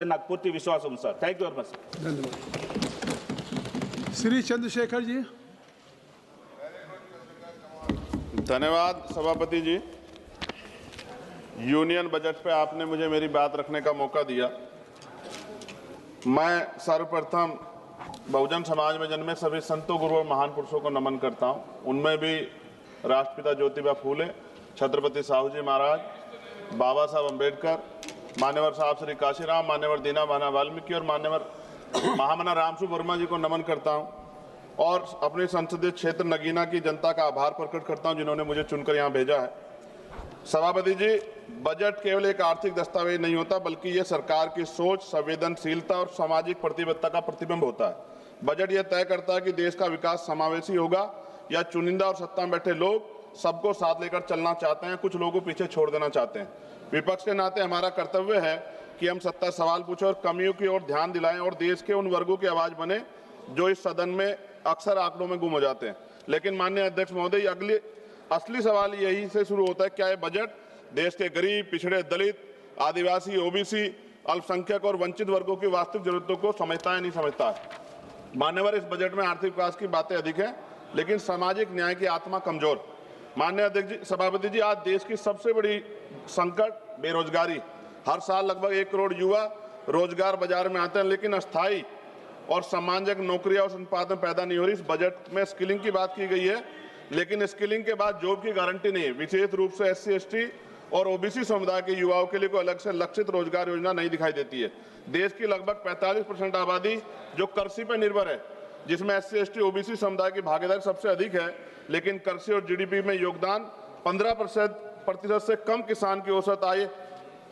नागपूरची विश्वास sir. Thank you very much. धन्यवाद। श्री चंद्रशेखर जी। धन्यवाद सभापति जी। यूनियन बजट पे आपने मुझे मेरी बात रखने का मौका दिया। मैं सर्वप्रथम बहुजन समाज में जन्मे सभी संतों, गुरुओं और महान पुरुषों को नमन करता हूं। उनमें भी राष्ट्रपिता ज्योतिबा फूले, छत्रपति साहू जी महाराज, बाबा साहब अम्बेडकर, मान्यवर साहब श्री काशीराम, मान्यवर दीना भाना वाल्मीकि और मान्यवर महामना रामसु वर्मा जी को नमन करता हूं और अपने संसदीय क्षेत्र नगीना की जनता का आभार प्रकट करता हूं जिन्होंने मुझे चुनकर यहां भेजा है। सभापति जी, बजट केवल एक आर्थिक दस्तावेज नहीं होता, बल्कि ये सरकार की सोच, संवेदनशीलता और सामाजिक प्रतिबद्धता का प्रतिबिंब होता है। बजट यह तय करता है कि देश का विकास समावेशी होगा या चुनिंदा और सत्ता में बैठे लोग सबको साथ लेकर चलना चाहते हैं, कुछ लोगों को पीछे छोड़ देना चाहते हैं। विपक्ष के नाते हमारा कर्तव्य है कि हम सत्ता सवाल पूछें और कमियों की ओर ध्यान दिलाएं और देश के उन वर्गों की आवाज बने जो इस सदन में अक्सर आंकड़ों में गुम हो जाते हैं। लेकिन माननीय अध्यक्ष महोदय, असली सवाल यही से शुरू होता है, क्या ये बजट देश के गरीब, पिछड़े, दलित, आदिवासी, ओबीसी, अल्पसंख्यक और वंचित वर्गों की वास्तविक जरूरतों को समझता है नहीं समझता है। मान्यवर, इस बजट में आर्थिक विकास की बातें अधिक हैं, लेकिन सामाजिक न्याय की आत्मा कमजोर। माननीय अध्यक्ष जी, सभापति जी, आज देश की सबसे बड़ी संकट बेरोजगारी। हर साल लगभग 1 करोड़ युवा रोजगार बाजार में आते हैं, लेकिन अस्थायी और सम्मानजनक नौकरियां और संपादन पैदा नहीं हो रही। इस बजट में स्किलिंग की बात की गई है, लेकिन स्किलिंग के बाद जॉब की गारंटी नहीं है। विशेष रूप से SC, ST और OBC समुदाय के युवाओं के लिए कोई अलग से लक्षित रोजगार योजना नहीं दिखाई देती है। देश की लगभग 45% आबादी जो कृषि पर निर्भर है, जिसमें SC, ST, OBC समुदाय की भागीदारी सबसे अधिक है, लेकिन कृषि और GDP में योगदान 15% से कम। किसान की औसत आय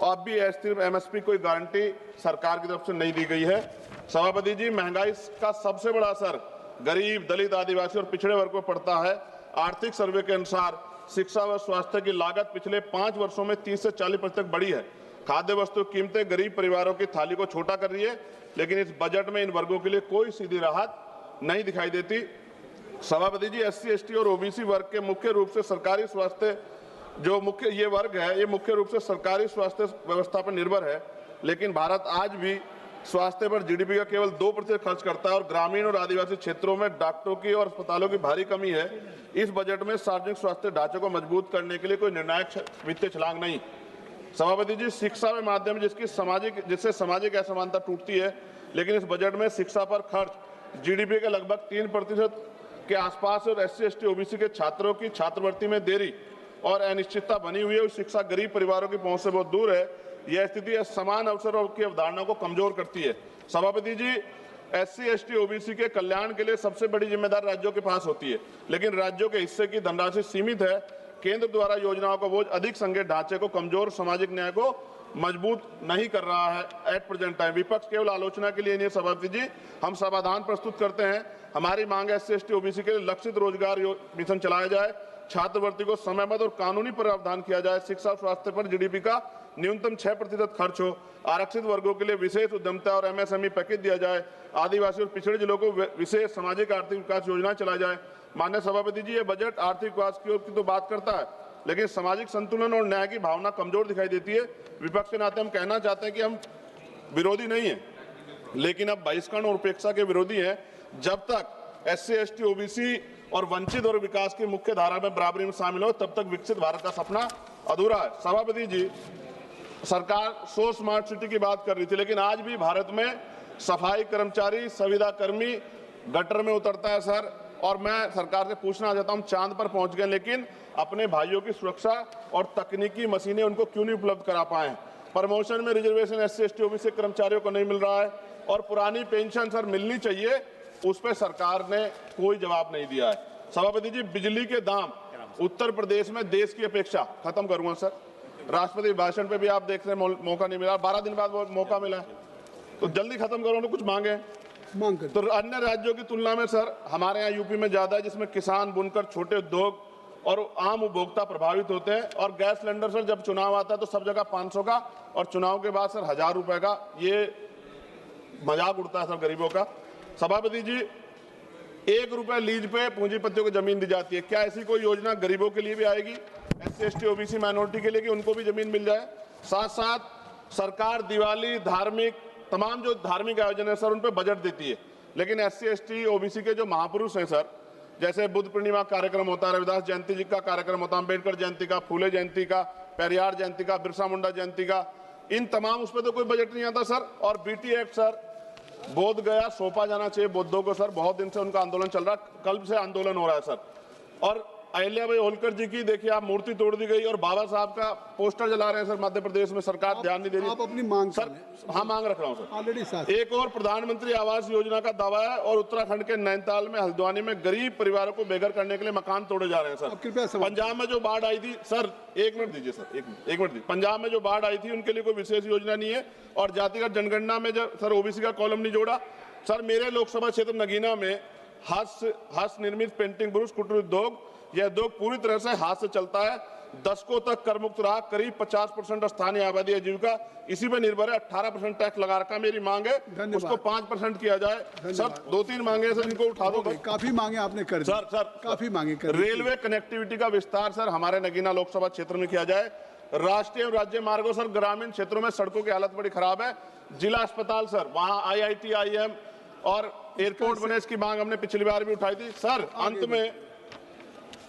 अब भी सिर्फ MSP कोई गारंटी सरकार की तरफ से नहीं दी गई है। सभापति जी, महंगाई का सबसे बड़ा असर गरीब, दलित, आदिवासी और पिछड़े वर्ग को पड़ता है। आर्थिक सर्वे के अनुसार शिक्षा व स्वास्थ्य की लागत पिछले 5 वर्षों में 30 से 40% बढ़ी है। खाद्य वस्तु कीमतें गरीब परिवारों की थाली को छोटा कर रही है, लेकिन इस बजट में इन वर्गों के लिए कोई सीधी राहत नहीं दिखाई देती। सभापति जी, SC, ST और OBC वर्ग के मुख्य रूप से सरकारी स्वास्थ्य ये वर्ग है, ये मुख्य रूप से सरकारी स्वास्थ्य व्यवस्था पर निर्भर है, लेकिन भारत आज भी स्वास्थ्य पर GDP का केवल 2% खर्च करता है और ग्रामीण और आदिवासी क्षेत्रों में डॉक्टरों की और अस्पतालों की भारी कमी है। इस बजट में सार्वजनिक स्वास्थ्य ढांचे को मजबूत करने के लिए कोई निर्णायक वित्तीय छलांग नहीं। सभापति जी, शिक्षा के माध्यम जिससे सामाजिक असमानता टूटती है, लेकिन इस बजट में शिक्षा पर खर्च GDP के लगभग 3% के आसपास और SC, ST, OBC के छात्रों की छात्रवृत्ति में देरी और अनिश्चितता बनी हुई है। शिक्षा गरीब परिवारों की पहुंच से बहुत दूर है। यह स्थिति समान अवसरों की अवधारणा को कमजोर करती है। सभापति जी, SC, ST, OBC के कल्याण के लिए सबसे बड़ी जिम्मेदारी राज्यों के पास होती है, लेकिन राज्यों के हिस्से की धनराशि सीमित है। केंद्र द्वारा योजनाओं का बोझ अधिक संघीय ढांचे को कमजोर, सामाजिक न्याय को मजबूत नहीं कर रहा है एट प्रेजेंट टाइम। विपक्ष केवल आलोचना के लिए नहीं सभापति जी, हम समाधान प्रस्तुत करते हैं। हमारी मांग है SC, ST, OBC के लिए लक्षित रोजगार मिशन चलाया जाए, छात्रवृत्ति को समयबद्ध और कानूनी प्रावधान किया जाए, शिक्षा और स्वास्थ्य पर GDP का न्यूनतम 6% खर्च हो, आरक्षित वर्गों के लिए विशेष उद्यमता और MSME पैकेज दिया जाए, आदिवासी और पिछड़े जिलों को विशेष सामाजिक आर्थिक विकास योजना चलाई जाए। माननीय सभापति जी, ये बजट आर्थिक विकास की तो बात करता है, लेकिन सामाजिक संतुलन और न्याय की भावना कमजोर दिखाई देती है। विपक्ष के नाते हम कहना चाहते हैं कि हम विरोधी नहीं है, लेकिन अब बहिष्करण और उपेक्षा के विरोधी हैं। जब तक SC, ST, OBC और वंचित और विकास की मुख्य धारा में बराबरी में शामिल हो, तब तक विकसित भारत का सपना अधूरा है। सभापति जी, सरकार सो स्मार्ट सिटी की बात कर रही थी, लेकिन आज भी भारत में सफाई कर्मचारी, संविदा कर्मी गटर में उतरता है सर। और मैं सरकार से पूछना चाहता हूं, चांद पर पहुंच गए, लेकिन अपने भाइयों की सुरक्षा और तकनीकी मशीनें उनको क्यों नहीं उपलब्ध करा पाए? प्रमोशन में रिजर्वेशन SC, ST, OBC कर्मचारियों को नहीं मिल रहा है और पुरानी पेंशन सर मिलनी चाहिए, उस पर सरकार ने कोई जवाब नहीं दिया है। सभापति जी, बिजली के दाम उत्तर प्रदेश में देश की अपेक्षा, खत्म करूंगा सर, राष्ट्रपति भाषण पे भी आप देख रहे हैं मौका नहीं मिला, 12 दिन बाद वो मौका मिला है, तो जल्दी खत्म करो ना, कुछ मांगे तो अन्य राज्यों की तुलना में सर हमारे यहाँ यूपी में ज्यादा है, जिसमें किसान, बुनकर, छोटे उद्योग और आम उपभोक्ता प्रभावित होते हैं। और गैस सिलेंडर सर जब चुनाव आता है तो सब जगह 500 का और चुनाव के बाद सर 1000 रुपए का, ये मजाक उड़ता है सर गरीबों का। सभापति जी, 1 रुपए लीज पे पूंजीपतियों को जमीन दी जाती है, क्या ऐसी कोई योजना गरीबों के लिए भी आएगी, SC, ST, OBC माइनॉरिटी के लिए, कि उनको भी जमीन मिल जाए? साथ साथ सरकार दिवाली, धार्मिक तमाम जो धार्मिक आयोजन है सर उन पे बजट देती है, लेकिन SC ST OBC के जो महापुरुष हैं सर, जैसे बुद्ध पूर्णिमा कार्यक्रम होता है, रविदास जयंती जी का कार्यक्रम होता है, अम्बेडकर जयंती का, फूले जयंती का, पेरियार जयंती का, बिरसा मुंडा जयंती का, इन तमाम उस पर तो कोई बजट नहीं आता सर। और BT एक्ट सर बोध गया सौंपा जाना चाहिए बौद्धों को सर, बहुत दिन से उनका आंदोलन चल रहा है, कल से आंदोलन हो रहा है सर। और अहिल्याबाई होलकर जी की देखिए आप मूर्ति तोड़ दी गई और बाबा साहब का पोस्टर जला रहे हैं सर मध्य प्रदेश में, सरकार ध्यान नहीं दे रही। आप अपनी मांग सर, हाँ मांग रख रहा हूँ सर। ऑलरेडी एक और प्रधानमंत्री आवास योजना का दावा है और उत्तराखंड के नैनीताल में हल्द्वानी में गरीब परिवारों को बेघर करने के लिए मकान तोड़े जा रहे हैं सर। कृपया पंजाब में जो बाढ़ आई थी सर, एक मिनट दीजिए सर, एक मिनट दीजिए। पंजाब में जो बाढ़ आई थी उनके लिए कोई विशेष योजना नहीं है और जातिगत जनगणना में जो सर OBC का कॉलम नहीं जोड़ा सर। मेरे लोकसभा क्षेत्र नगीना में हस्त निर्मित पेंटिंग ब्रुश कुटीर उद्योग, यह उद्योग पूरी तरह से हाथ से चलता है, दशकों तक कर मुक्त रहा, करीब 50% स्थानीय आबादी आजीविका इसी पे निर्भर है, 18% टैक्स लगा रखा। मेरी मांग है उसको 5% किया जाए सर। 2-3 मांगे सर, इनको उठा दो। काफी मांगे आपने कर दी सर काफी मांगे कर दी। रेलवे कनेक्टिविटी का विस्तार सर हमारे नगीना लोकसभा क्षेत्र में किया जाए। राष्ट्रीय एवं राज्य मार्गों सर, ग्रामीण क्षेत्रों में सड़कों की हालत बड़ी खराब है। जिला अस्पताल सर, वहां IIT IIM और एयरपोर्ट बने, इसकी मांग हमने पिछली बार भी उठाई थी सर। अंत में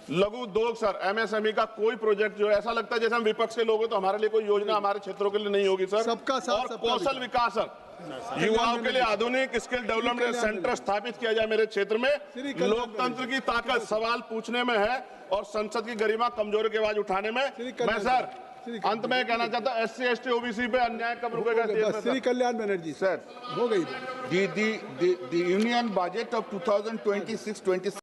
लघु उद्योग सर, MSME का कोई प्रोजेक्ट जो ऐसा लगता है जैसे हम विपक्ष के लोग हैं तो हमारे लिए कोई योजना हमारे क्षेत्रों के लिए नहीं होगी सर। सबका साथ, और सबका कौशल विकास सर, युवाओं के लिए आधुनिक स्किल डेवलपमेंट सेंटर स्थापित किया जाए मेरे क्षेत्र में। लोकतंत्र की ताकत सवाल पूछने में है और संसद की गरिमा कमजोरी की आवाज उठाने में। मैं सर अंत में कहना चाहता हूँ SC ST OBC पे अन्याय कब रुकेगा? श्री कल्याण बनर्जी सर, हो गई। the union budget of 2026-27